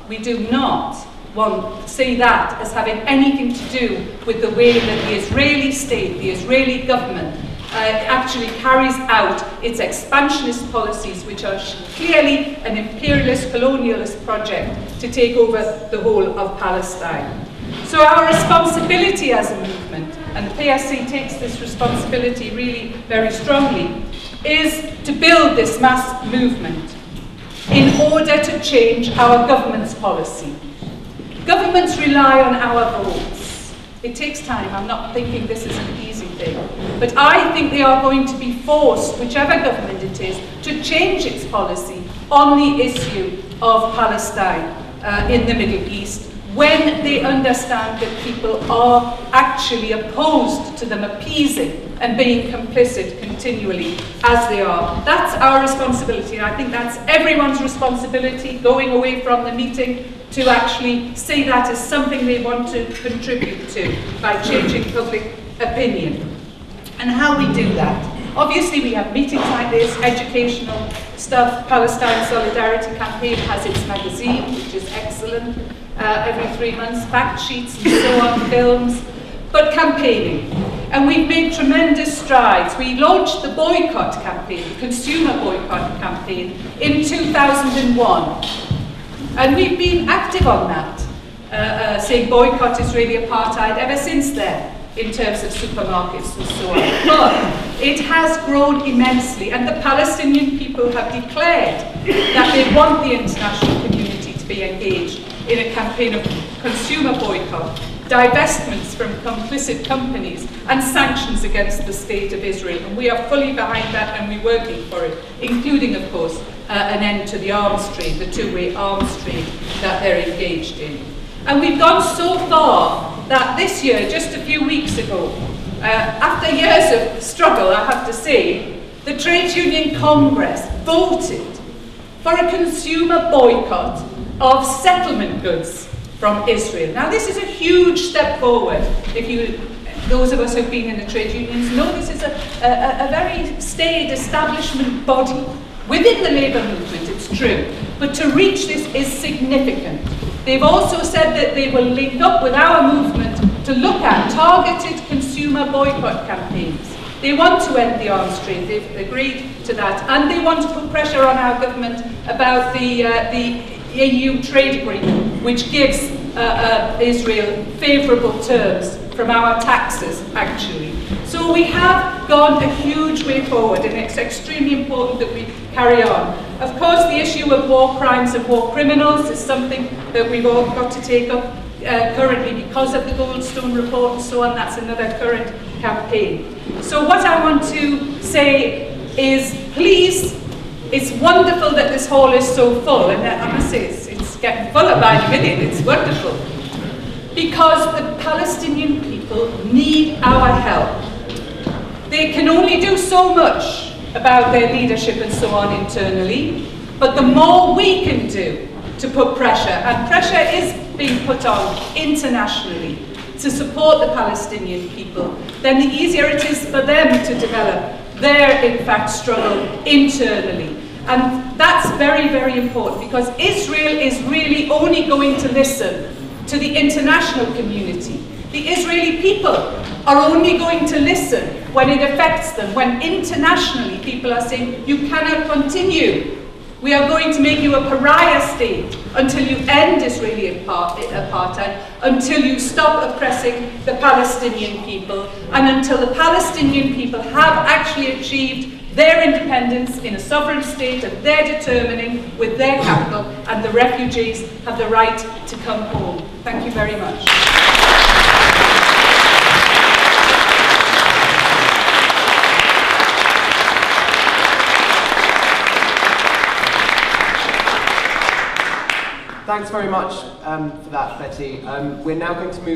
we do not see that as having anything to do with the way that the Israeli state, the Israeli government, actually carries out its expansionist policies, which are clearly an imperialist, colonialist project to take over the whole of Palestine. So our responsibility as a movement, and the PSC takes this responsibility really very strongly, is to build this mass movement in order to change our government's policy. Governments rely on our votes. It takes time. I'm not thinking this is an easy thing. But I think they are going to be forced, whichever government it is, to change its policy on the issue of Palestine in the Middle East, when they understand that people are actually opposed to them appeasing and being complicit continually as they are. That's our responsibility, and I think that's everyone's responsibility going away from the meeting to actually see that as something they want to contribute to by changing public opinion. And how we do that? Obviously we have meetings like this, educational stuff. Palestine Solidarity Campaign has its magazine, which is excellent, every 3 months, fact sheets and so on, films, but campaigning. And we've made tremendous strides. We launched the boycott campaign, consumer boycott campaign, in 2001. And we've been active on that, saying boycott Israeli apartheid ever since then, in terms of supermarkets and so on. But it has grown immensely, and the Palestinian people have declared that they want the international community to be engaged in a campaign of consumer boycott, divestments from complicit companies, and sanctions against the state of Israel. And we are fully behind that, and we're working for it, including, of course, an end to the arms trade, the two-way arms trade that they're engaged in. And we've gone so far that this year, just a few weeks ago, after years of struggle, I have to say, the Trade Union Congress voted for a consumer boycott of settlement goods from Israel. Now, this is a huge step forward. Those of us who've been in the trade unions know this is a very staid establishment body within the labour movement, it's true. But to reach this is significant. They've also said that they will link up with our movement to look at targeted consumer boycott campaigns. They want to end the arms trade, they've agreed to that, and they want to put pressure on our government about the EU trade agreement, which gives Israel favourable terms from our taxes, actually. So we have gone a huge way forward, and it's extremely important that we carry on. Of course, the issue of war crimes and war criminals is something that we've all got to take up currently because of the Goldstone report and so on. That's another current campaign. So what I want to say is, please, it's wonderful that this hall is so full, and I must say it's getting fuller by the minute. It's wonderful. Because the Palestinian people need our help. They can only do so much about their leadership and so on internally, but the more we can do to put pressure, and pressure is being put on internationally to support the Palestinian people, then the easier it is for them to develop their, in fact, struggle internally. And that's very, very important, because Israel is really only going to listen to the international community. The Israeli people are only going to listen when it affects them, when internationally people are saying, you cannot continue. We are going to make you a pariah state until you end Israeli apartheid, until you stop oppressing the Palestinian people, and until the Palestinian people have actually achieved their independence in a sovereign state of their determining with their capital, and the refugees have the right to come home. Thank you very much. Thanks very much for that, Betty. We're now going to move